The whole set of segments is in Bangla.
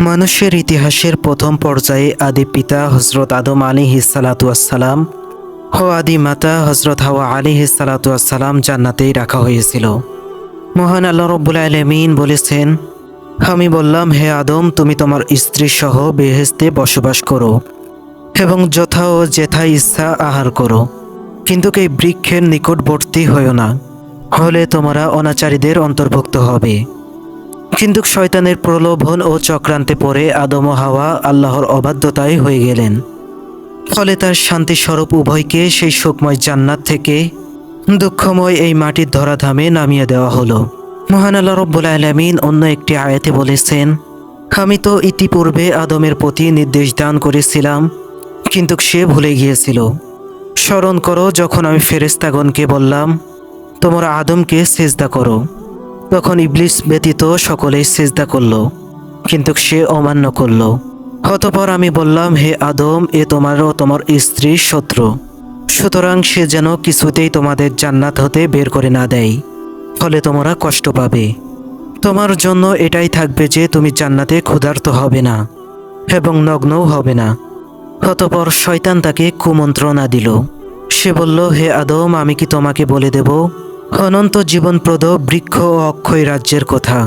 মানুষের ইতিহাসের প্রথম পর্যায়ে আদি পিতা হজরত আদম আলাইহিস সালাতু ওয়াসসালাম ও আদি মাতা হজরত হাওয়া আলাইহিস সালাতু ওয়াসসালাম জান্নাতেই রাখা হয়েছিল। মহান আল্লাহ রাব্বুল আলামিন বলেছেন, আমি বললাম, হে আদম, তুমি তোমার স্ত্রী সহ বেহেশতে বসবাস করো এবং যথা ও যেথায় ইচ্ছা আহার করো, কিন্তু এই বৃক্ষের নিকটবর্তী হইও না, হলে তোমরা অনাচারীদের অন্তর্ভুক্ত হবে। কিন্তু শয়তানের প্রলোভন ও চক্রান্তে পড়ে আদম ও হাওয়া আল্লাহর অবাধ্যতায় হয়ে গেলেন। ফলে তার শান্তিস্বরূপ উভয়কে সেই সুখময় জান্নাত থেকে দুঃখময় এই মাটির ধরাধামে নামিয়ে দেওয়া হলো। মহান আল্লাহ রাব্বুল আলামিন অন্য একটি আয়াতে বলেছেন, আমি তো ইতিপূর্বে আদমের প্রতি নির্দেশ দান করেছিলাম, কিন্তু সে ভুলে গিয়েছিল। স্মরণ করো যখন আমি ফেরেশতাগণকে বললাম, তোমরা আদমকে সিজদা করো, তখন ইবলিস ব্যতীত সকলেই সিজদা করল, কিন্তু সে অমান্য করল। অতঃপর আমি বললাম, হে আদম, এ তোমার ও তোমার স্ত্রীর শত্রু, সুতরাং সে যেন কিছুতেই তোমাদের জান্নাত হতে বের করে না দেয়, ফলে তোমরা কষ্ট পাবে। তোমার জন্য এটাই থাকবে যে তুমি জান্নাতে ক্ষুধার্ত হবে না এবং নগ্নও হবে না। অতঃপর শয়তান তাকে কুমন্ত্রণা দিল। সে বলল, হে আদম, আমি কি তোমাকে বলে দেব অনন্ত জীবনপ্রদ বৃক্ষ ও অক্ষয় রাজ্যের কথা?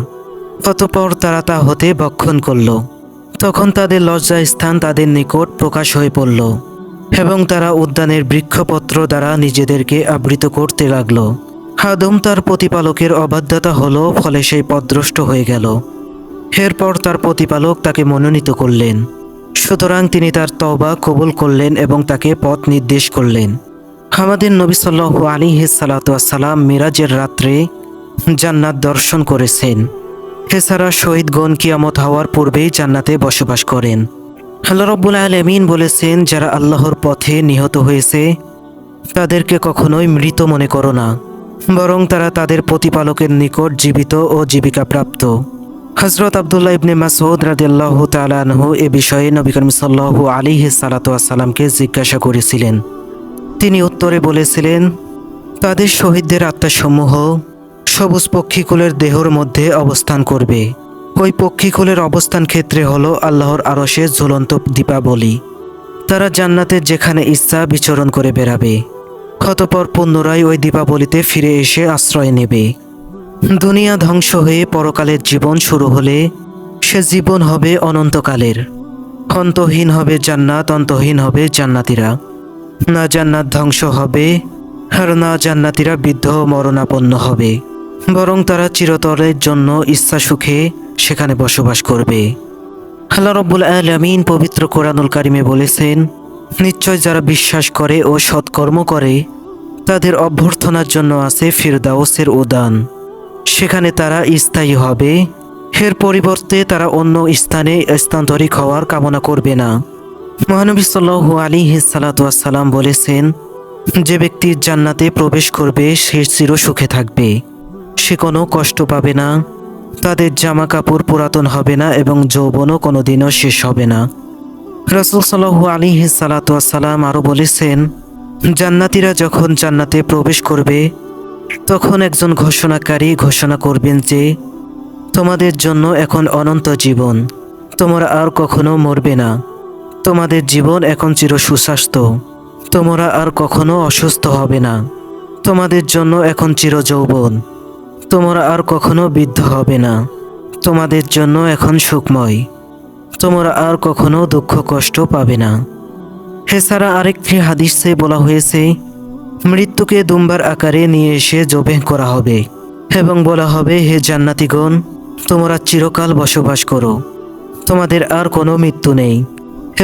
অতঃপর তারা তা হতে ভক্ষণ করল। তখন তাদের লজ্জা স্থান তাদের নিকট প্রকাশ হয়ে পড়ল এবং তারা উদ্যানের বৃক্ষপত্র দ্বারা নিজেদেরকে আবৃত করতে লাগল। আদম তার প্রতিপালকের অবাধ্যতা হলো, ফলে সেই পথভ্রষ্ট হয়ে গেল। এরপর তার প্রতিপালক তাকে মনোনীত করলেন, সুতরাং তিনি তার তওবা কবুল করলেন এবং তাকে পথ নির্দেশ করলেন। আমাদের নবী সাল্লাল্লাহু আলাইহিস সালাতু ওয়াসসালাম মিরাজের রাত্রে জান্নাত দর্শন করেছেন। এছাড়া শহীদগণ কিয়ামত হওয়ার পূর্বেই জান্নাতে বসবাস করেন। আল্লাহ রাব্বুল আলামিন বলেছেন, যারা আল্লাহর পথে নিহত হয়েছে তাদেরকে কখনোই মৃত মনে করো না, বরং তারা তাদের প্রতিপালকের নিকট জীবিত ও জীবিকা প্রাপ্ত। হযরত আব্দুল্লাহ ইবনে মাসউদ রাদিয়াল্লাহু তাআলা আনহু এ বিষয়ে নবী করিম সাল্লাল্লাহু আলাইহি সাল্লাতু ওয়াসসালামকে জিজ্ঞাসা করেছিলেন। তিনি উত্তরে বলেছিলেন, তাদের শহীদদের আত্মাসমূহ সবুজ পক্ষীকুলের দেহর মধ্যে অবস্থান করবে। ওই পক্ষীকুলের অবস্থান ক্ষেত্রে হলো আল্লাহর আরশে ঝুলন্ত দীপাবলি। তারা জান্নাতে যেখানে ইচ্ছা বিচরণ করে বেড়াবে। অতঃপর পুনরায় ওই দীপাবলিতে ফিরে এসে আশ্রয় নেবে। দুনিয়া ধ্বংস হয়ে পরকালের জীবন শুরু হলে সে জীবন হবে অনন্তকালের। অন্তহীন হবে জান্নাত, অন্তহীন হবে জান্নাতীরা। না জান্নাত ধ্বংস হবে আর না জান্নাতীরা বৃদ্ধ ও মরণাপন্ন হবে, বরং তারা চিরতরের জন্য ইচ্ছা সুখে সেখানে বসবাস করবে। আল্লাহ রাব্বুল আলামিন পবিত্র কোরআনুল কারিমে বলেছেন, নিশ্চয় যারা বিশ্বাস করে ও সৎকর্ম করে তাদের অভ্যর্থনার জন্য আছে ফিরদাউসের উদ্যান, সেখানে তারা স্থায়ী হবে। এর পরিবর্তে তারা অন্য স্থানে স্থানান্তরিত হওয়ার কামনা করবে না। মহানবী সাল্লাল্লাহু আলাইহিস সালাতু ওয়াসসালাম বলেছেন, যে ব্যক্তি জান্নাতে প্রবেশ করবে সে চিরসুখে থাকবে, সে কোনো কষ্ট পাবে না, তাদের জামা কাপড় পুরাতন হবে না এবং যৌবনও কোনোদিনও শেষ হবে না। রাসূল সাল্লাল্লাহু আলাইহিস সালাতু ওয়াসসালাম আরও বলেছেন, জান্নাতীরা যখন জান্নাতে প্রবেশ করবে তখন একজন ঘোষণাকারী ঘোষণা করবেন যে, তোমাদের জন্য এখন অনন্ত জীবন, তোমরা আর কখনো মরবে না। তোমাদের জীবন এখন চির সুস্বাস্থ্য, তোমরা আর কখনো অসুস্থ হবে না। তোমাদের জন্য এখন চির যৌবন, তোমরা আর কখনো বৃদ্ধ হবে না। তোমাদের জন্য এখন সুখময়, তোমরা আর কখনো দুঃখ কষ্ট পাবে না। এছাড়া আরেকটি হাদিসে বলা হয়েছে, মৃত্যুকে দুম্বার আকারে নিয়ে এসে জবেহ করা হবে এবং বলা হবে, হে জান্নাতীগণ, তোমরা চিরকাল বসবাস করো, তোমাদের আর কোনো মৃত্যু নেই।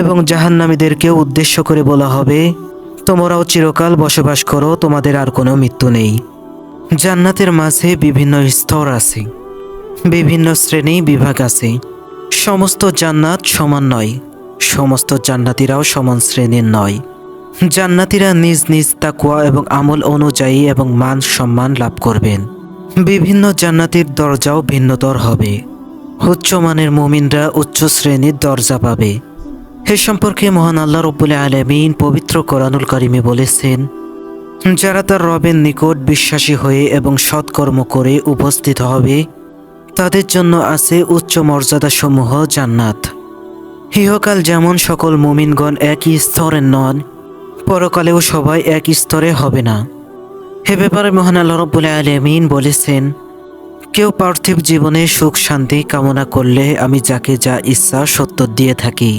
এবং জাহান্নামীদেরকেও উদ্দেশ্য করে বলা হবে, তোমরাও চিরকাল বসবাস করো, তোমাদের আর কোনো মৃত্যু নেই। জান্নাতের মাঝে বিভিন্ন স্তর আছে, বিভিন্ন শ্রেণী বিভাগ আছে। সমস্ত জান্নাত সমান নয়, সমস্ত জান্নাতীরাও সমান শ্রেণীর নয়। জান্নাতীরা নিজ নিজ তাকওয়া এবং আমল অনুযায়ী এবং মান সম্মান লাভ করবেন। বিভিন্ন জান্নাতের দরজাও ভিন্নতর হবে। উচ্চমানের মুমিনরা উচ্চ শ্রেণীর দরজা পাবে। এ সম্পর্কে মহান আল্লাহ রাব্বুল আলামিন পবিত্র কোরআনুল কারিমে বলেছেন, যারা তার রবের নিকট বিশ্বাসী হয়ে এবং সৎকর্ম করে উপস্থিত হবে তাদের জন্য আছে উচ্চ মর্যাদাসমূহ জান্নাত। ইহকাল যেমন সকল মুমিনগণ একই স্তরের নন, পরকালেও সবাই এক স্তরে হবে না। এ ব্যাপারে মহান আল্লাহ রাব্বুল আলামিন বলেছেন, কেউ পার্থিব জীবনে সুখ শান্তি কামনা করলে আমি যাকে যা ইচ্ছা সত্তর দিয়ে থাকি,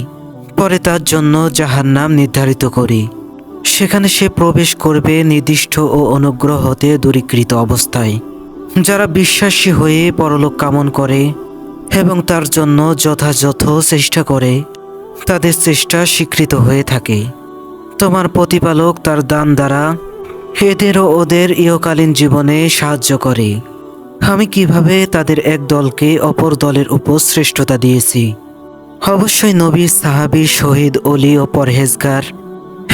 পরে তার জন্য জাহান্নাম নির্ধারিত করি। সেখানে সে প্রবেশ করবে নির্দিষ্ট ও অনুগ্রহ হতে দূরীকৃত অবস্থায়। যারা বিশ্বাসী হয়ে পরলোক কামন করে এবং তার জন্য যথাযথ চেষ্টা করে, তাদের চেষ্টা স্বীকৃত হয়ে থাকে। তোমার প্রতিপালক তার দান দ্বারা এদের ও ওদের ইহকালীন জীবনে সাহায্য করে। আমি কিভাবে তাদের এক দলকে অপর দলের উপর শ্রেষ্ঠতা দিয়েছি। অবশ্যই নবী, সাহাবী, শহীদ, অলি ও পরহেজগার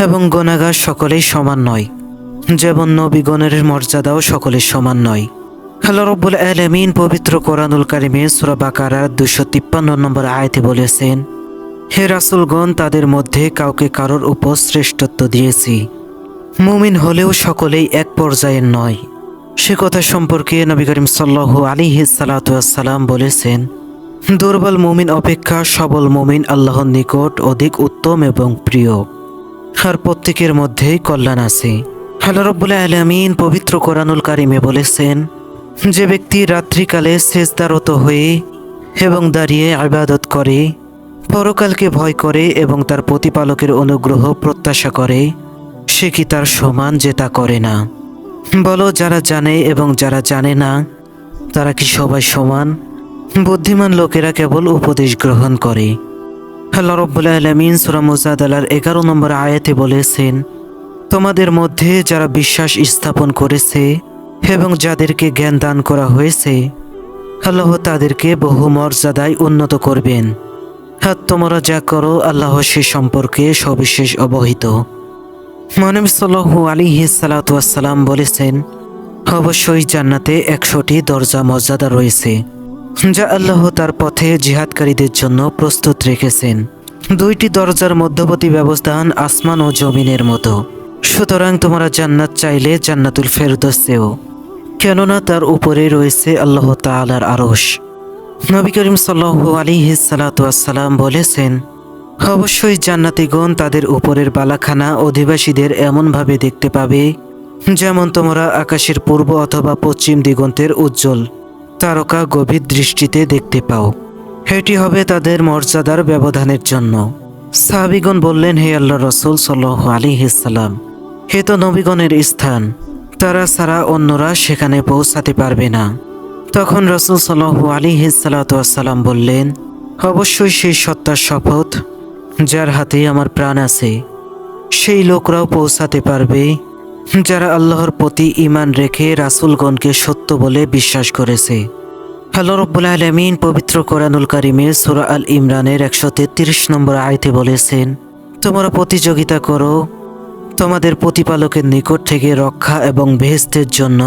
এবং গুনাহগার সকলেই সমান নয়, যেমন নবীগণের মর্যাদাও সকলের সমান নয়। আল্লাহ রাব্বুল আলামিন পবিত্র কোরআনুল কারিমে সূরা বাকারার 253 নম্বর আয়াতে বলেছেন, হে রাসূলগণ, তাদের মধ্যে কাউকে কারোর উপর শ্রেষ্ঠত্ব দিয়েছি। মুমিন হলেও সকলেই এক পর্যায়ের নয়। সে কথা সম্পর্কে নবী করিম সাল্লাল্লাহু আলাইহি সাল্লাম বলেছেন, দুর্বল মুমিন অপেক্ষা সবল মুমিন আল্লাহর নিকট অধিক উত্তম এবং প্রিয়, আর প্রত্যেকের মধ্যেই কল্যাণ আছে। আল্লাহ রাব্বুল আলামিন পবিত্র কোরআনুল কারিমে বলেছেন, যে ব্যক্তি রাত্রিকালে সেজদারত হয়ে এবং দাঁড়িয়ে ইবাদত করে, পরকালকে ভয় করে এবং তার প্রতিপালকের অনুগ্রহ প্রত্যাশা করে, সে কি তার সমান যে তা করে না? বলো, যারা জানে এবং যারা জানে না, তারা কি সবাই সমান? বুদ্ধিমান লোকেরা কেবল উপদেশ গ্রহণ করে। আল্লাহ রাব্বুল আলামিন সূরা মুজাদালার 11 নম্বর আয়াতে বলেছেন, তোমাদের মধ্যে যারা বিশ্বাস স্থাপন করেছে এবং যাদেরকে জ্ঞান দান করা হয়েছে, আল্লাহ তাদেরকে বহু মর্যাদায় উন্নত করবেন। আর তোমরা যা করো, আল্লাহ সে সম্পর্কে সবিশেষ অবহিত। নবী সাল্লাল্লাহু আলাইহি সাল্লাম বলেছেন, অবশ্যই জান্নাতে 100টি দরজা মর্যাদা রয়েছে, যা আল্লাহ তার পথে জিহাদকারীদের জন্য প্রস্তুত রেখেছেন। 2টি দরজার মধ্যবর্তী ব্যবধান আসমান ও জমিনের মতো। সুতরাং তোমরা জান্নাত চাইলে জান্নাতুল ফেরদৌসেও, কেননা তার উপরে রয়েছে আল্লাহ তাআলার আরশ। নবী করিম সাল্লাল্লাহু আলাইহি সাল্লাম বলেছেন, অবশ্যই জান্নাতীগণ তাদের উপরের বালাখানা অধিবাসীদের এমনভাবে দেখতে পাবে, যেমন তোমরা আকাশের পূর্ব অথবা পশ্চিম দিগন্তের উজ্জ্বল তারকা গভীর দৃষ্টিতে দেখতে পাও। এটি হবে তাদের মর্যাদার ব্যবধানের জন্য। সাহাবীগণ বললেন, হে আল্লাহর রাসূল সাল্লাল্লাহু আলাইহি সাল্লাম, হে তো নবীগণের স্থান, তারা ছাড়া অন্যরা সেখানে পৌঁছাতে পারবে না। তখন রাসূল সাল্লাল্লাহু আলাইহি সাল্লাম বললেন, অবশ্যই সেই সত্তার শপথ যার হাতে আমার প্রাণ আছে, সেই লোকরাও পৌঁছাতে পারবে যারা আল্লাহর প্রতি ঈমান রেখে রাসূলগণকে সত্য বলে বিশ্বাস করেছে। আল্লাহ রাব্বুল আলামিন পবিত্র কোরআনুল কারিমে সূরা আল ইমরানের 133 নম্বর আয়াতে বলেছেন, তোমরা প্রতিযোগিতা করো তোমাদের প্রতিপালকের নিকট থেকে রক্ষা এবং বেহেশতের জন্য,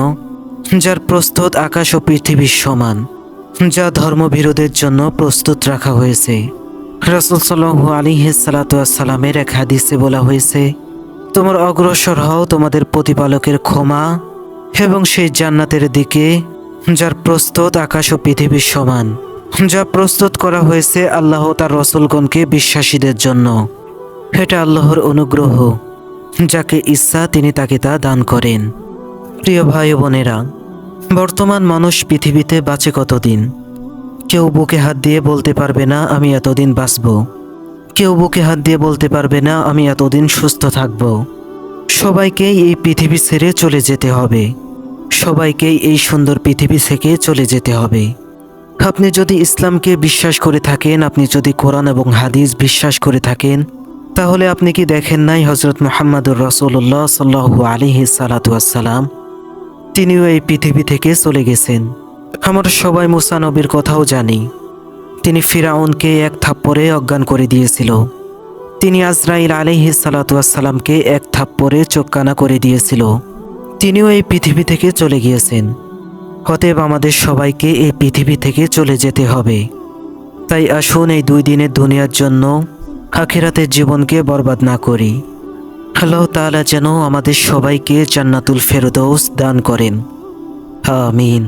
যার প্রস্তুত আকাশ ও পৃথিবীর সমান, যা ধর্মবিরোধের জন্য প্রস্তুত রাখা হয়েছে। রাসূল সাল্লাল্লাহু আলাইহি সাল্লামের এক হাদিসে বলা হয়েছে, তোমরা অগ্রসর হও তোমাদের প্রতিপালকের ক্ষমা এবং সেই জান্নাতের দিকে, যার প্রস্তুত আকাশ ও পৃথিবীর সমান, যা প্রস্তুত করা হয়েছে আল্লাহ তার রাসূলগণকে বিশ্বাসীদের জন্য। এটা আল্লাহর অনুগ্রহ, যাকে ইচ্ছা তিনি তাকে তা দান করেন। প্রিয় ভাই বোনেরা, বর্তমান মানুষ পৃথিবীতে বাঁচে কতদিন? কেউ বুকে হাত দিয়ে বলতে পারবে না আমি এতদিন বাঁচব। কেউ বুকে হাত দিয়ে বলতে পারবে না আমি এতদিন সুস্থ থাকব। সবাইকেই এই পৃথিবী ছেড়ে চলে যেতে হবে। সবাইকেই এই সুন্দর পৃথিবী থেকে চলে যেতে হবে। আপনি যদি ইসলামকে বিশ্বাস করে থাকেন, আপনি যদি কোরআন এবং হাদিস বিশ্বাস করে থাকেন, তাহলে আপনি কি দেখেন নাই হযরত মুহাম্মদুর রাসূলুল্লাহ সাল্লাল্লাহু আলাইহি সাল্লাম তিনিও এই পৃথিবী থেকে চলে গেছেন। আমরা সবাই মুসা নবীর কথাও জানি। তিনি ফিরাউনকে এক থাপ্পড়ে অজ্ঞান করে দিয়েছিল। তিনি আজরাইল আলাইহিস সালামকে এক থাপ্পড়ে চোখকানা করে দিয়েছিল। তিনিও এই পৃথিবী থেকে চলে গিয়েছেন। অতএব আমাদের সবাইকে এই পৃথিবী থেকে চলে যেতে হবে। তাই আসুন এই 2 দিনের দুনিয়ার জন্য আখিরাতের জীবনকে বরবাদ না করি। আল্লাহ তাআলা যেন আমাদের সবাইকে জান্নাতুল ফেরদৌস দান করেন। আমিন।